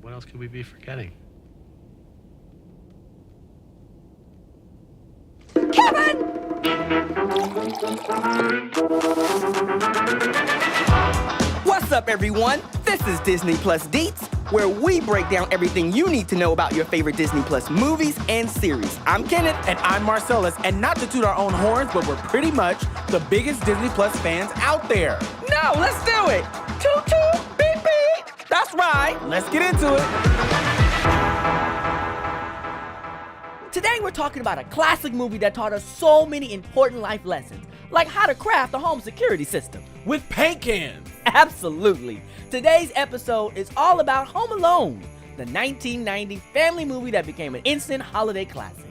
What else could we be forgetting? What's up, everyone? This is Disney Plus Deets, where we break down everything you need to know about your favorite Disney Plus movies and series. I'm Kenneth. And I'm Marcellus, and not to toot our own horns, but we're pretty much the biggest Disney Plus fans out there. No, let's do it. Toot toot, beep beep. That's right. Let's get into it. Today we're talking about a classic movie that taught us so many important life lessons, like how to craft a home security system. With paint cans. Absolutely. Today's episode is all about Home Alone, the 1990 family movie that became an instant holiday classic.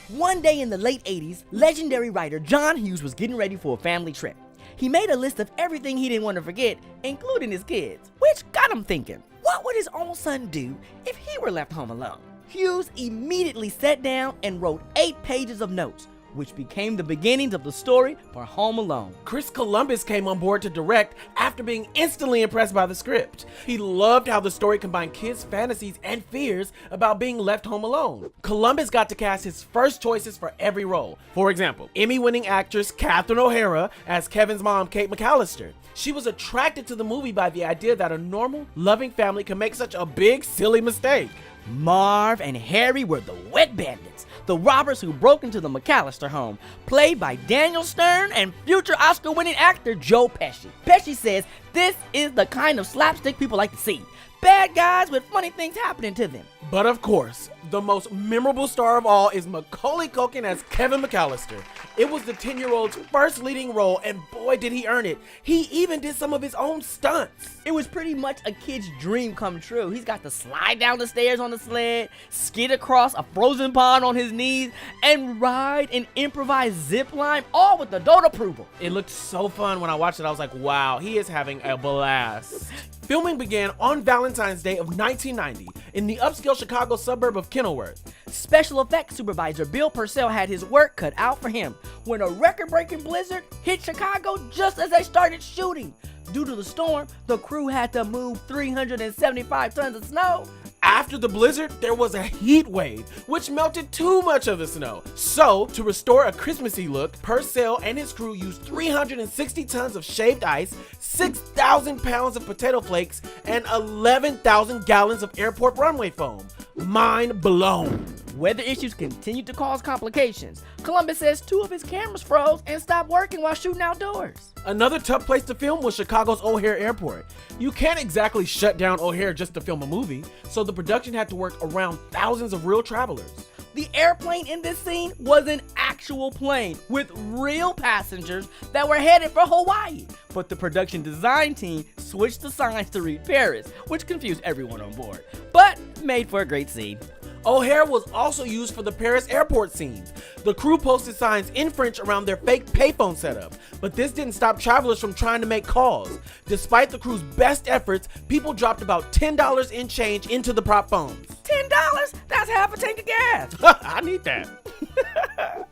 One day in the late 80s, legendary writer John Hughes was getting ready for a family trip. He made a list of everything he didn't want to forget, including his kids, which got him thinking, what would his own son do if he were left home alone? Hughes immediately sat down and wrote 8 pages of notes, which became the beginnings of the story for Home Alone. Chris Columbus came on board to direct after being instantly impressed by the script. He loved how the story combined kids' fantasies and fears about being left home alone. Columbus got to cast his first choices for every role. For example, Emmy-winning actress Catherine O'Hara as Kevin's mom, Kate McAllister. She was attracted to the movie by the idea that a normal, loving family could make such a big, silly mistake. Marv and Harry were the wet bandits, the robbers who broke into the McAllister home, played by Daniel Stern and future Oscar-winning actor Joe Pesci. Pesci says this is the kind of slapstick people like to see. Bad guys with funny things happening to them. But of course, the most memorable star of all is Macaulay Culkin as Kevin McAllister. It was the 10-year-old's first leading role, and boy did he earn it. He even did some of his own stunts. It was pretty much a kid's dream come true. He's got to slide down the stairs on the sled, skid across a frozen pond on his knees, and ride an improvised zip line, all with adult approval. It looked so fun when I watched it. I was like, wow, he is having a blast. Filming began on Valentine's Day of 1990 in the upscale Chicago suburb of Kenilworth. Special effects supervisor Bill Purcell had his work cut out for him when a record-breaking blizzard hit Chicago just as they started shooting. Due to the storm, the crew had to move 375 tons of snow. After the blizzard, there was a heat wave, which melted too much of the snow. So, to restore a Christmassy look, Purcell and his crew used 360 tons of shaved ice, 6,000 pounds of potato flakes, and 11,000 gallons of airport runway foam. Mind blown. Weather issues continued to cause complications. Columbus says 2 of his cameras froze and stopped working while shooting outdoors. Another tough place to film was Chicago's O'Hare Airport. You can't exactly shut down O'Hare just to film a movie, so the production had to work around thousands of real travelers. The airplane in this scene was an actual plane with real passengers that were headed for Hawaii. But the production design team switched the signs to read Paris, which confused everyone on board, but made for a great scene. O'Hare was also used for the Paris airport scenes. The crew posted signs in French around their fake payphone setup, but this didn't stop travelers from trying to make calls. Despite the crew's best efforts, people dropped about $10 in change into the prop phones. $10? That's half a tank of gas. I need that.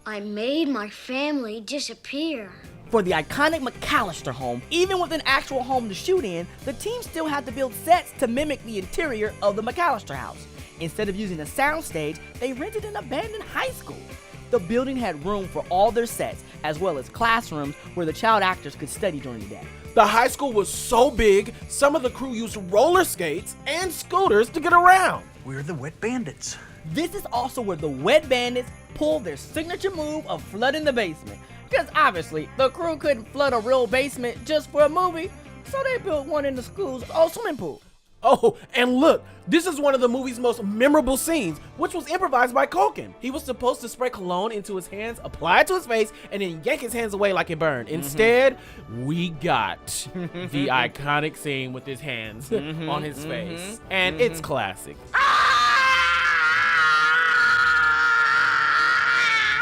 I made my family disappear. For the iconic McAllister home, even with an actual home to shoot in, the team still had to build sets to mimic the interior of the McAllister house. Instead of using a soundstage, they rented an abandoned high school. The building had room for all their sets, as well as classrooms where the child actors could study during the day. The high school was so big, some of the crew used roller skates and scooters to get around. We're the Wet Bandits. This is also where the Wet Bandits pulled their signature move of flooding the basement. Because obviously, the crew couldn't flood a real basement just for a movie, so they built one in the school's old swimming pool. Oh, and look, this is one of the movie's most memorable scenes, which was improvised by Culkin. He was supposed to spray cologne into his hands, apply it to his face, and then yank his hands away like it burned. Instead, we got the iconic scene with his hands on his face. And it's classic.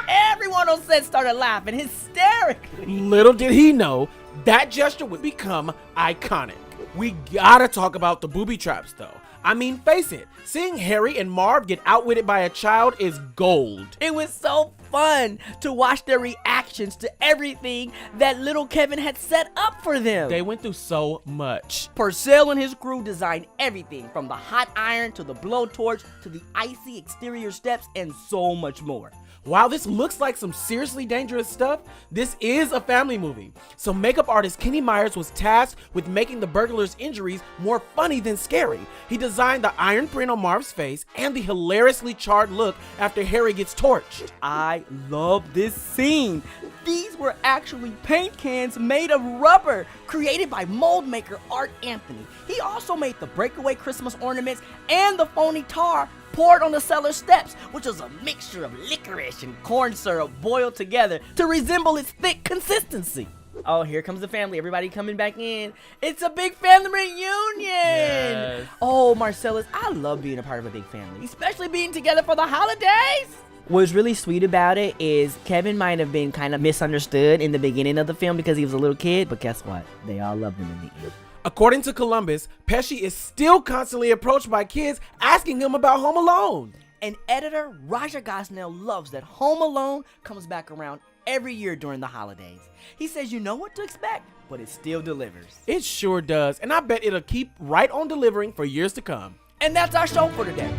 Everyone on set started laughing hysterically. Little did he know, that gesture would become iconic. We gotta talk about the booby traps though. I mean, face it, seeing Harry and Marv get outwitted by a child is gold. It was so fun to watch their reactions to everything that little Kevin had set up for them. They went through so much. Purcell and his crew designed everything from the hot iron to the blowtorch to the icy exterior steps and so much more. While this looks like some seriously dangerous stuff, this is a family movie. So makeup artist Kenny Myers was tasked with making the burglar's injuries more funny than scary. He designed the iron print on Marv's face and the hilariously charred look after Harry gets torched. I love this scene. These were actually paint cans made of rubber, created by mold maker Art Anthony. He also made the breakaway Christmas ornaments and the phony tar poured on the cellar steps, which was a mixture of licorice and corn syrup boiled together to resemble its thick consistency. Oh, here comes the family. Everybody coming back in. It's a big family reunion. Yes. Oh, Marcellus, I love being a part of a big family, especially being together for the holidays. What's really sweet about it is Kevin might have been kind of misunderstood in the beginning of the film because he was a little kid, but guess what? They all loved him in the end. According to Columbus, Pesci is still constantly approached by kids asking him about Home Alone. And editor Raja Gosnell loves that Home Alone comes back around every year during the holidays. He says you know what to expect, but it still delivers. It sure does, and I bet it'll keep right on delivering for years to come. And that's our show for today.